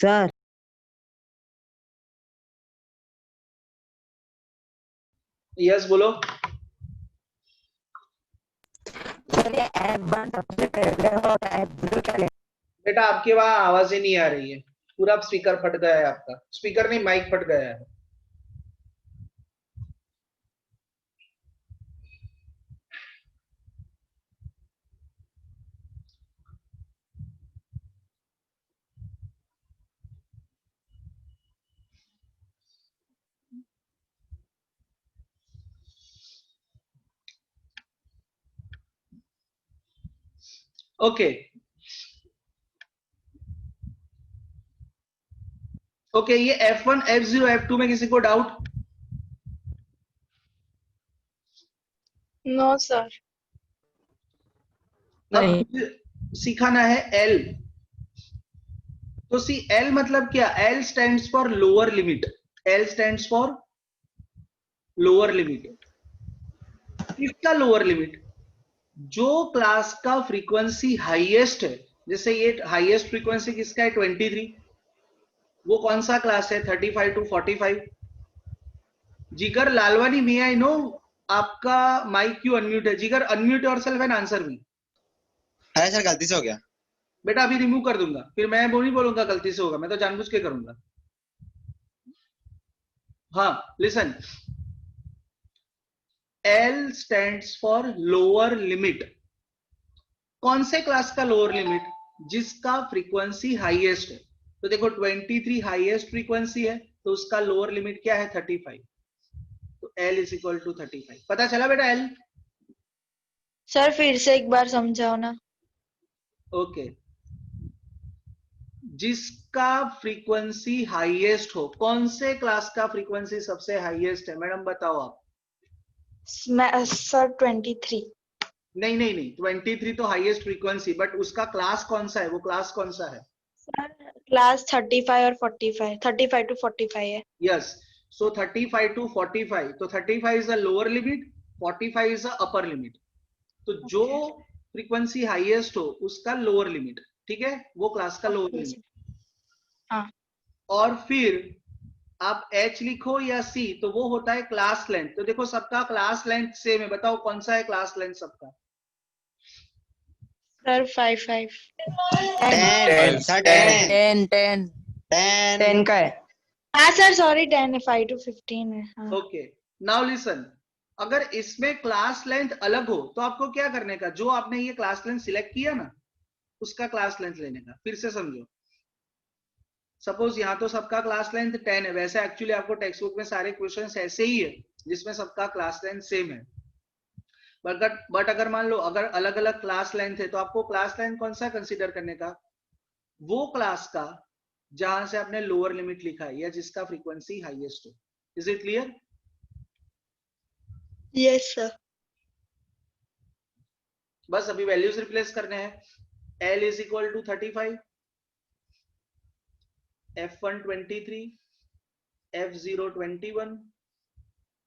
Sir yes बोलो। F1 सबसे पहले होता है, F0 चले। बेटा आपकी वहां आवाज ही नहीं आ रही है, पूरा स्पीकर फट गया है, आपका स्पीकर नहीं माइक फट गया है। ओके ओके, ये F1 F0 F2 में किसी को डाउट? No sir. नहीं। अब सिखाना है L। तो सी L मतलब क्या? L stands for lower limit. L stands for lower limit. किसका लोअर लिमिट? जो क्लास का फ्रीक्वेंसी हाईएस्ट है, जैसे ये हाईएस्ट फ्रीक्वेंसी किसका है 23, वो कौन सा क्लास है 35 to 45? जिगर लालवानी, मे आई नो आपका माइक क्यों अनम्यूट है? जिगर unmute yourself and answer me. अरे सर गलती से हो गया। बेटा अभी रिमूव कर दूंगा, फिर मैं वो नहीं बोलूंगा गलती से होगा, मैं तो जानबूझ के करूंगा। हाँ listen, L stands for lower limit. कौन से क्लास का लोअर लिमिट? जिसका फ्रीक्वेंसी हाईएस्ट है। तो देखो 23 हाईएस्ट फ्रीक्वेंसी है, तो उसका लोअर लिमिट क्या है 35। तो L इज इक्वल टू 35। पता चला बेटा L? सर फिर से एक बार समझाओ ना। ओके, जिसका फ्रीक्वेंसी हाईएस्ट हो। कौन से क्लास का फ्रीक्वेंसी सबसे हाईएस्ट है मैडम, बताओ आप? सर 23। नहीं नहीं नहीं, 23 तो हाईएस्ट फ्रीक्वेंसी, बट उसका क्लास कौन सा है? वो क्लास कौन सा है? सर क्लास 35 और 45, 35 to 45 है। यस, सो 35 to 45, तो 35 is the lower limit, 45 is the upper limit. तो जो फ्रीक्वेंसी हाईएस्ट हो उसका लोअर लिमिट, ठीक है, वो क्लास का लोअर लिमिट। हाँ। और फिर आप H लिखो या C, तो वो होता है क्लास लेंथ। तो देखो सबका क्लास लेंथ सेम है, बताओ कौन सा है क्लास लेंथ सबका? सर 5 10 सर 10 10 10 का है। हाँ सर सॉरी 10 है, 5 to 15 है। हाँ। ओके, नाउ लिसन, अगर इसमें क्लास लेंथ अलग हो तो आपको क्या करने का? जो आपने ये क्लास लेंथ सिलेक्ट किया ना, उसका क्लास लेंथ लेने का। फिर से समझो, सपोज यहाँ तो सबका क्लास लेंथ 10 है, वैसे एक्चुअली आपको टेक्स्ट बुक में सारे क्वेश्चंस ऐसे ही है जिसमें सबका क्लास लेंथ सेम है। बट अगर मान लो अगर अलग अलग क्लास लेंथ है, तो आपको क्लास लेंथ कौन सा कंसीडर करने का? वो क्लास का जहां से आपने लोअर लिमिट लिखा है या जिसका फ्रीक्वेंसी हाईएस्ट हो। Is it clear? Yes sir. बस अभी वैल्यूज रिप्लेस करने हैं। L is equal to 35, F1 23, F0 21,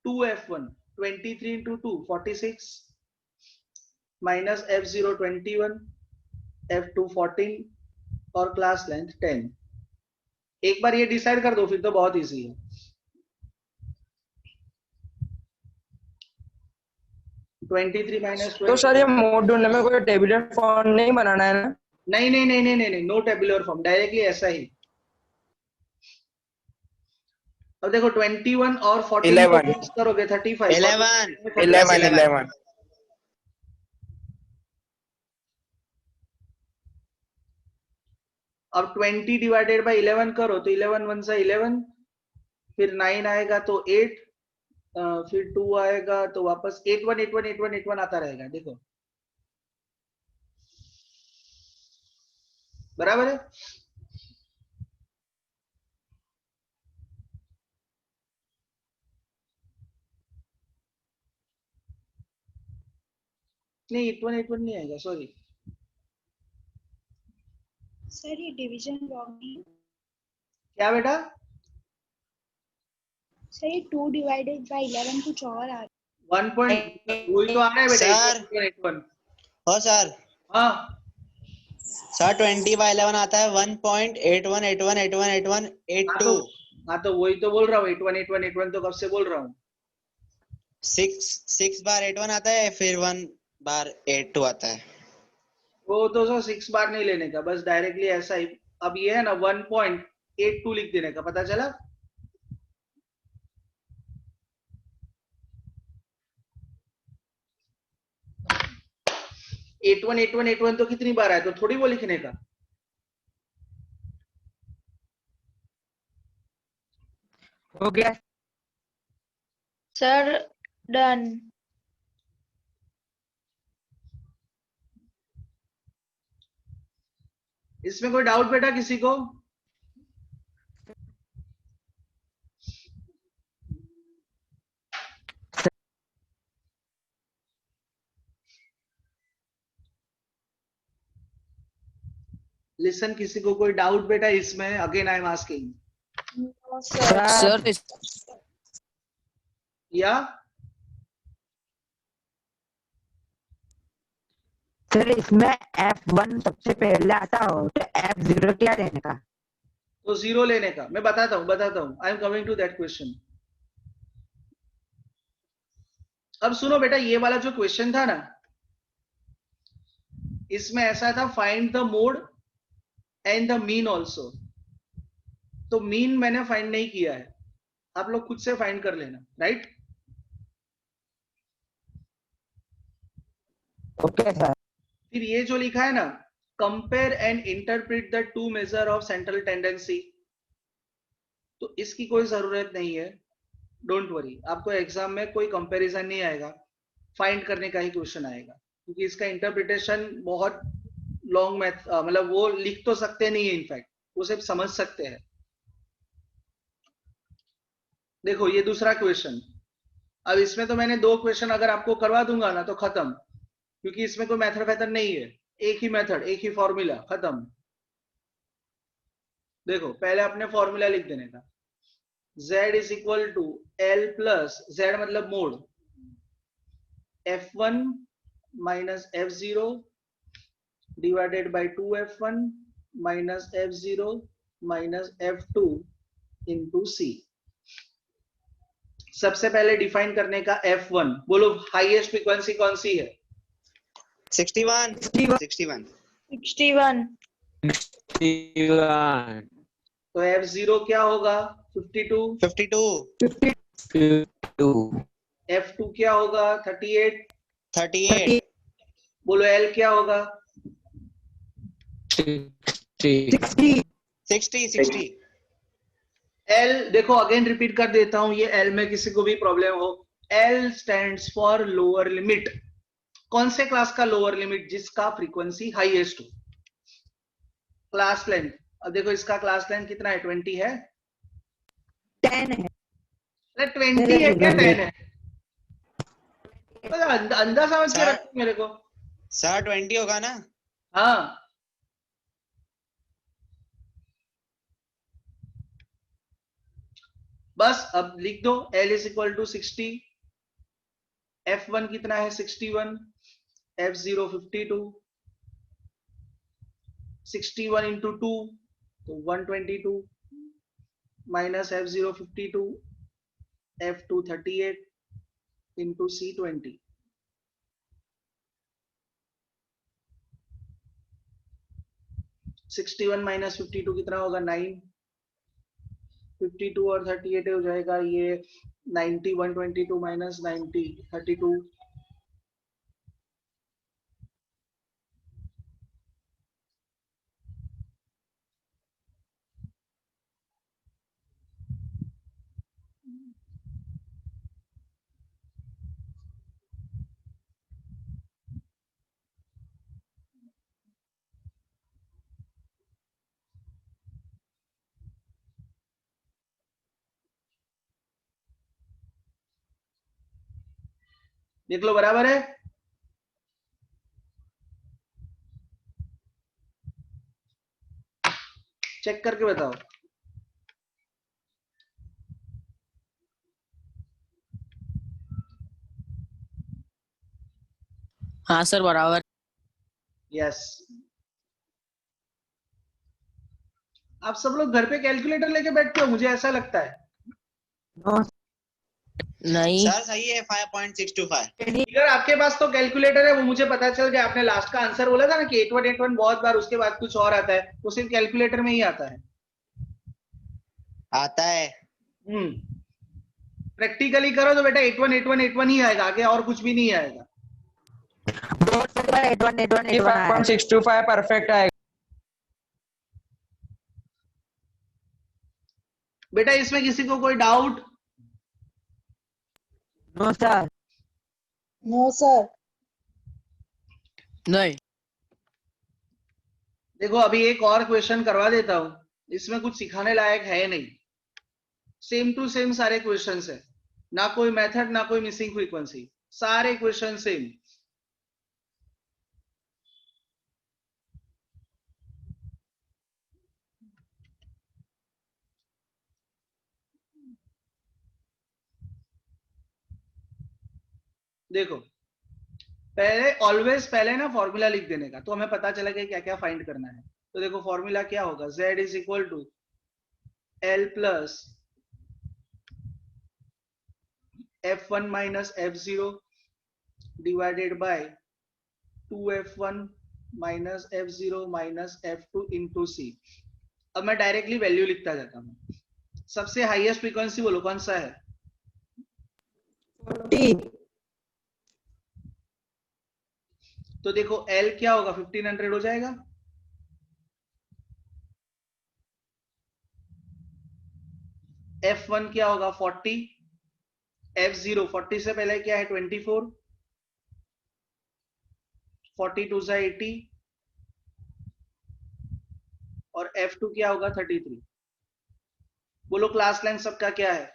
2F1 23 into 2 46, minus F0 21, F2 14 और क्लास लेंथ 10। एक बार ये डिसाइड कर दो, फिर तो बहुत इजी है। तो सर ये मोड ढूंढने में कोई टेबुलर फॉर्म नहीं बनाना है ना? नहीं नहीं नहीं नहीं नहीं, नो टेबुलर फॉर्म, डायरेक्टली ऐसा ही। अब देखो 21 और 14 को 11 प्लस करोगे 35, 11 11 अब 20 डिवाइडेड बाय 11 करो तो 11 1 से 11, फिर 9 आएगा तो 8, फिर 2 आएगा तो वापस 8 1 8 1 8 1 8 1 आता रहेगा। देखो बराबर है? नहीं 8 1 8 1 नहीं आएगा, सॉरी। सर ये डिवीजन रॉन्ग है। क्या बेटा? सर ये 2 डिवाइडेड बाय 11 कुछ और आ 1 पॉइंट वही तो आ रहा है बेटा, सर 8 1 8 1। हो सर हाँ सर 20/11 आता है 1.8181818182। हाँ तो वही तो बोल रहा हूँ, 818181 तो कब से बोल रहा हूँ। 6/81 आता है, फिर 1/82 आता है। वो तो सर 6 बार नहीं लेने का, बस डायरेक्टली ऐसा ही। अब ये है ना 1.82 लिख देने का, पता चला। एट वन तो कितनी बार आया, तो थोड़ी वो लिखने का। हो गया सर डन। इसमें कोई डाउट बेटा किसी को? लिसन, किसी को कोई डाउट बेटा इसमें? Again I am asking. No sir. Sir. या सर इसमें F1 सबसे पहले आता हो तो F0 क्या लेने का? तो 0 लेने का। मैं बताता हूँ, I am coming to that question. अब सुनो बेटा, ये वाला जो क्वेश्चन था ना, इसमें ऐसा था, find the mode and the mean also. तो मीन मैंने फाइंड नहीं किया है, आप लोग खुद से फाइंड कर लेना, राइट? Okay sir. फिर ये जो लिखा है ना, compare and interpret the two measure of central tendency, तो इसकी कोई जरूरत नहीं है, डोंट वरी। आपको एग्जाम में कोई कंपैरिजन नहीं आएगा, फाइंड करने का ही क्वेश्चन आएगा, क्योंकि इसका इंटरप्रिटेशन बहुत लॉन्ग मैथ, मतलब वो लिख तो सकते नहीं है, इनफैक्ट वो सिर्फ समझ सकते हैं। देखो ये दूसरा क्वेश्चन। अब इसमें तो मैंने 2 क्वेश्चन अगर आपको करवा दूंगा ना तो खत्म, क्योंकि इसमें कोई मेथड नहीं है, एक ही मेथड, एक ही फॉर्मूला, खत्म। देखो पहले अपने फॉर्मूला लिख देने का, z is equal to L plus z मतलब mode F1 minus F0 divided by 2F1 minus F0 minus F2 into C। सबसे पहले डिफाइन करने का F1, बोलो हाईएस्ट फ्रीक्वेंसी कौन सी है? 61 61 61। तो F0 क्या होगा? 52। 52 F2 क्या होगा? 38। 38 बोलो L क्या होगा? 60 L, देखो अगेन रिपीट कर देता हूं, ये L में किसी को भी प्रॉब्लम हो, L stands for lower limit. कौन से क्लास का लोअर लिमिट? जिसका फ्रीक्वेंसी हाईएस्ट हो। क्लास लेंथ, अब देखो इसका क्लास लेंथ कितना है? 20 है। 10 है। अरे 20 है क्या 10 है? अंदाजा समझ के सर रखो मेरे को। सर 20 होगा ना? हाँ बस अब लिख दो, L is equal to 60, F1 कितना है? 61, F0 52, 61 इंटू 2 तो 122 minus F0 52, F2 38 into C 20। 61 minus 52 कितना होगा? 9। 52 और 38 हो जाएगा ये 90, 122 माइनस 90 32। देख लो बराबर है। चेक करके बताओ। हाँ सर बराबर। यस, आप सब लोग घर पे कैलकुलेटर लेके बैठते हो, मुझे ऐसा लगता है। नो नहीं सर सही है 5.625। अगर आपके पास तो कैलकुलेटर है, वो मुझे पता चल गया। आपने लास्ट का आंसर बोला था ना कि 8181 बहुत बार, उसके बाद कुछ और आता है, वो सिर्फ कैलकुलेटर में ही आता है। आता है। प्रैक्टिकली करो तो बेटा 818181 ही आएगा, आगे और कुछ भी नहीं आएगा। 5.625 परफेक्ट आएगा। बेटा इसमें किसी को कोई doubt? No sir. No sir. नहीं देखो अभी एक और क्वेश्चन करवा देता हूं, इसमें कुछ सिखाने लायक है नहीं, सेम टू सेम सारे क्वेश्चंस है, ना कोई मेथड ना कोई मिसिंग फ्रीक्वेंसी, सारे क्वेश्चन सेम। देखो पहले ऑलवेज पहले ना फॉर्मूला लिख देने का, तो हमें पता चला कि क्या क्या फाइंड करना है। तो देखो फॉर्मूला क्या होगा, z is equal to L plus F1 minus F0 divided by 2F1 minus F0 minus F2 into C। अब मैं डायरेक्टली वैल्यू लिखता जाता हूँ। सबसे हाईएस्ट फ्रीक्वेंसी बोलो कौन सा है? 40। तो देखो L क्या होगा, 1500 हो जाएगा। F1 क्या होगा, 40। F0 40 से पहले क्या है, 24। 42 से 80 और F2 क्या होगा, 33। बोलो क्लास लेंथ सबका क्या है?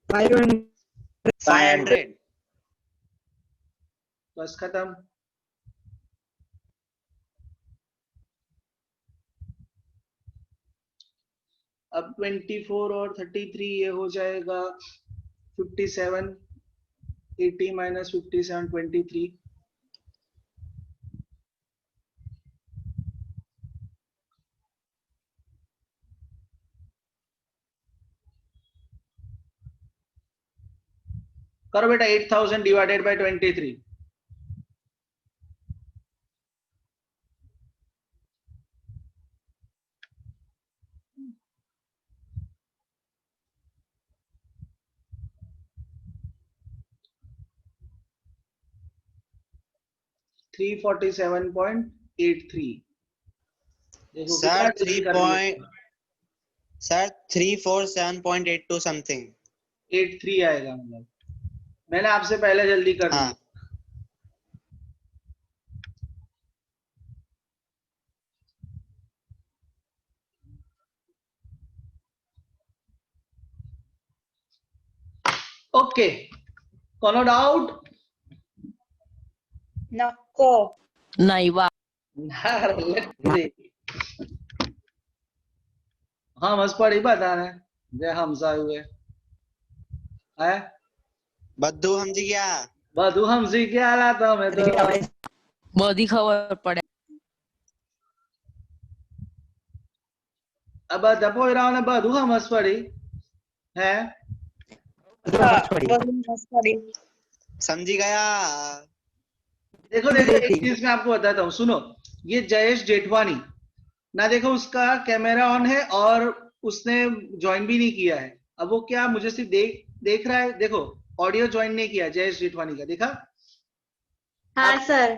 500। बस खत्म। अब 24 और 33 ये हो जाएगा 57। 80 माइनस 57 23। करो बेटा 8000 डिवाइडेड बाय 23। थ्री 47.83। देखो कितना सर जल्दी कर लिया। Sir 347.82 something. 83 आएगा, मतलब मैंने आपसे पहले जल्दी कर हाँ। दिया। ओके, कोनो डाउट? नको। नहीं वाह हाँ बस पढ़ी बता रहे जय हमसा हुए है। बद्दू हम जी क्या? बधु हमसी क्या हाल था मैं तो बधी खबर पड़े अब दपो ने बधु हमस पड़ी है। समझी गया। देखो देखो एक चीज मैं आपको बताता हूँ, सुनो। ये जयेश जेठवानी ना, देखो उसका कैमरा ऑन है और उसने ज्वाइन भी नहीं किया है। अब वो क्या मुझे सिर्फ देख रहा है। देखो ऑडियो ज्वाइन नहीं किया जयेश जेठवानी का, देखा? हाँ सर।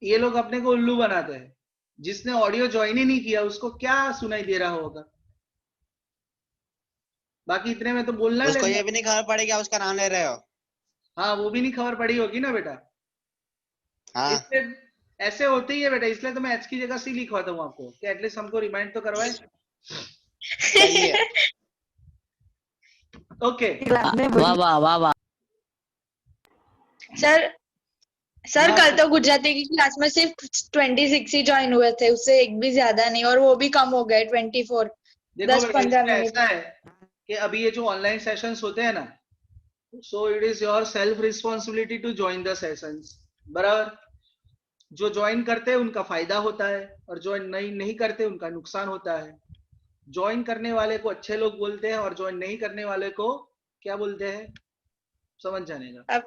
ये लोग अपने को उल्लू बनाते हैं। जिसने ऑडियो ज्वाइन ही नहीं किया उसको क्या सुनाई दे रहा होगा? बाकी इतने में तो बोलना उसको लेना। ये भी नहीं खबर पड़ेगी आप उसका नाम ले रहे हो। हाँ वो भी नहीं खबर पड़ी होगी ना बेटा। हाँ इसलिए ऐसे होते ही है बेटा, इसलिए तो मैं एच की जगह सी लिखवाता हूँ आपको कि एटलीस्ट हमको रिमाइंड तो करवाए। सही है। ओके क्लास में वाह वाह वाह वाह सर सर हाँ, कल तो गुजराती की क्लास में सिर्फ 26 ही ज्वाइन हुए थे, उससे एक भी ज्यादा नहीं, और वो भी कम हो गए 24। देखो बेटा 10-15 इसमें मिनट। ऐसा है कि अभी ये जो ऑनलाइन सेशंस होते हैं ना, so it is your self responsibility to join the sessions, बराबर? जो ज्वाइन करते हैं उनका फायदा होता है और ज्वाइन नहीं करते उनका नुकसान होता है। ज्वाइन करने वाले को अच्छे लोग बोलते हैं और ज्वाइन नहीं करने वाले को क्या बोलते हैं? समझ जाने का।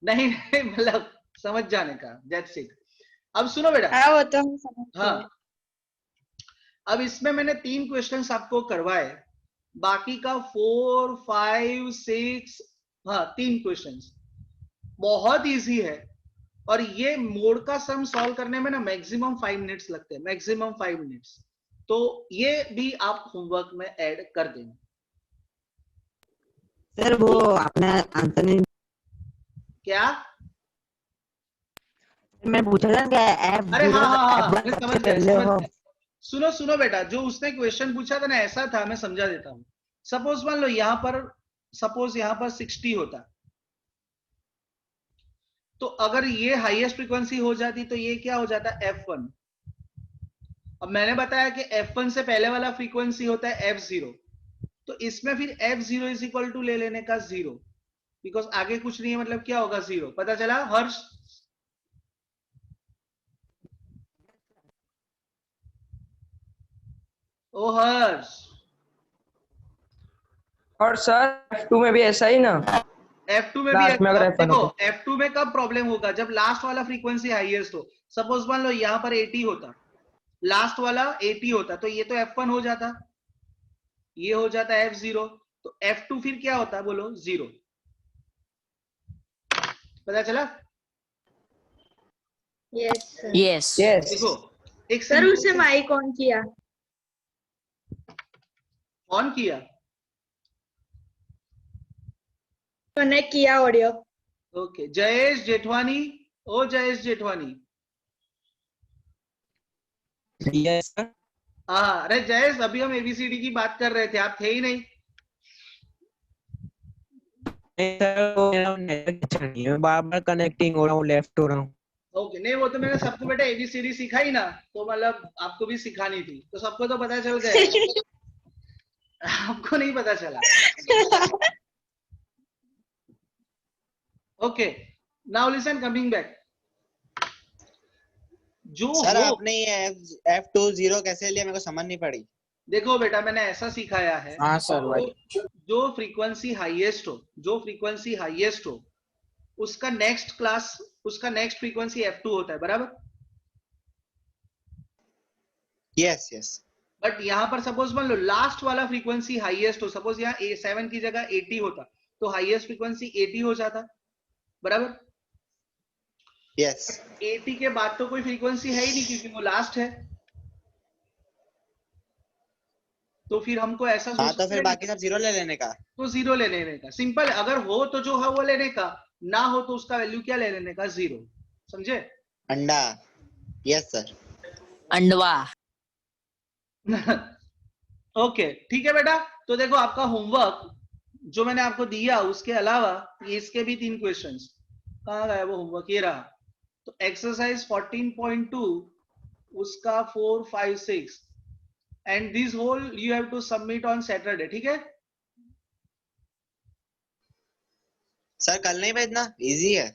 नहीं मतलब समझ जाने का, दैट्स इट। अब सुनो बेटा। हाँ वो तो हम समझ हाँ, गए। अब इसमें मैंने 3 क्वेश्चंस आपको करवाए, बाकी का 4, 5, 6, हाँ 3 क्वेश्चंस बहुत इजी है। और ये मोड का सम सॉल्व करने में ना मैक्सिमम 5 मिनट्स लगते हैं, मैक्सिमम 5 मिनट्स। तो ये भी आप होमवर्क में ऐड कर देना। सर वो आपने आंसर नहीं, क्या? मैं पूछा था कि एफ अरे हाँ हाँ हाँ, F1 मैं सबसे समझ गया, पहले समझ हो। गया। सुनो सुनो बेटा, जो उसने क्वेश्चन पूछा था ना ऐसा था, मैं समझा देता हूँ। सपोज मान लो यहाँ पर, सपोज यहाँ पर 60 होता, तो अगर ये हाईएस्ट फ्रीक्वेंसी हो जाती तो ये क्या हो जाता? F1। अब मैंने बताया कि F1 से पहले वाला फ्रीक्वेंसी होता है F0, तो इसमें फिर F0 इज इक्वल टू ले लेने का 0, बिकॉज आगे कुछ नहीं है, मतलब क्या होगा? 0। पता चला हर्ष? ओ हर्ष, और सर F2 में भी ऐसा ही ना? F2 में भी लास्ट में अगर F1 देखो, हो तो। F2 में कब प्रॉब्लम होगा? जब लास्ट वाला फ्रीक्वेंसी हाईएस्ट हो। सपोज मान लो यहाँ पर 80 होता, लास्ट वाला 80 होता, तो ये तो F1 हो जाता, ये हो जाता F0, तो F2 फिर क्या होता? बोलो 0। पता चला? Yes sir. यस यस देखो एक सर simple उसे माइक ऑन किया। ऑन किया, कनेक्ट किया ऑडियो। ओके। जयेश जेठवानी, ओ जयेश जेठवानी। Yes sir. हाँ, अरे जयेश, अभी हम एबीसीडी की बात कर रहे थे, आप थे ही नहीं। सर वो मेरा नेटवर्क अच्छा नहीं है, बार-बार कनेक्टिंग हो रहा हूँ, लेफ्ट हो रहा हूँ। ओके, नहीं वो तो मैंने सबको बेटा एबीसीडी सिखाई ना, तो मतलब आपको भी सिखानी थी, तो सबको तो पता चल गया। आपको नहीं पता चला। Okay, now listen, coming back. जो सर हो, आपने ये F20 कैसे लिया, मेरे को समझ नहीं पड़ी। देखो बेटा मैंने ऐसा सिखाया है, हाँ सर भाई। जो फ्रीक्वेंसी हाईएस्ट हो, जो फ्रीक्वेंसी हाईएस्ट हो, उसका नेक्स्ट क्लास, उसका नेक्स्ट फ्रीक्वेंसी F2 होता है, बराबर? Yes yes. बट यहाँ पर सपोज मान लो लास्ट वाला फ्रीक्वेंसी हाईएस्ट हो, सपोज यहाँ 7 की जगह 80 होता, तो हाईएस्ट फ्रीक्वेंसी 80 हो जाता, बराबर? यस 80 के बाद तो कोई फ्रीक्वेंसी है ही नहीं, क्योंकि वो लास्ट है। तो फिर हमको ऐसा हाँ, तो सोचना फिर है बाकी सब 0 ले लेने का। तो 0 ले लेने का, सिंपल। अगर हो तो जो है वो लेने का, ना हो तो उसका वैल्यू क्या ले लेने का? 0। समझे? अंडा। Yes sir. अंडवा। ओके ठीक है बेटा। तो देखो आपका होमवर्क जो मैंने आपको दिया, उसके अलावा इसके भी 3 क्वेश्चंस। कहाँ गया वो होमवर्क? ये रहा। तो एक्सरसाइज 14.2 उसका 4, 5, 6 and this whole you have to submit on Saturday, ठीक है? सर कल नहीं भेजना, इजी है।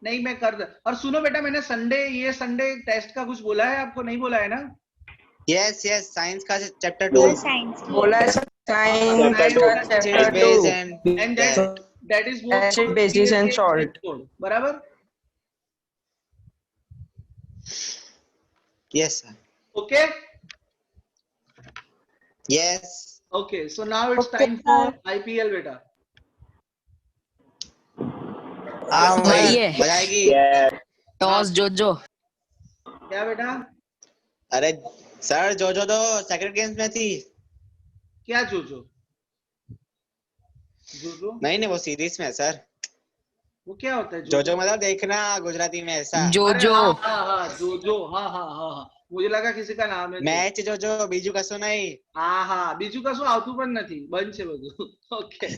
नहीं मैं कर दे। और सुनो बेटा, मैंने संडे, ये संडे टेस्ट का कुछ बोला है आपको? नहीं बोला है ना? यस यस, साइंस का चैप्टर 2 साइंस बोला है सर, साइंस का chapter base 2 and that is Acid, bases and salt. बराबर? Yes sir. Okay yes. Okay, so now it's Okay, time for IPL बेटा। हाँ भाई, ये मजा आएगी। टॉस जोजो। क्या बेटा? अरे सर, जो तो सेकंड गेम्स में थी। क्या जोजो? जोजो नहीं नहीं, वो सीरीज में है सर। वो क्या होता है जो मतलब देखना गुजराती में ऐसा। अरे जोजो। हाँ हाँ हाँ, जोजो, हाँ हाँ हाँ हाँ, मुझे लगा किसी का नाम है। मैच जो बीजू कसो नहीं। हाँ हाँ, बीजू का શું આવતું પણ નથી, બંધ છે બધું। ओके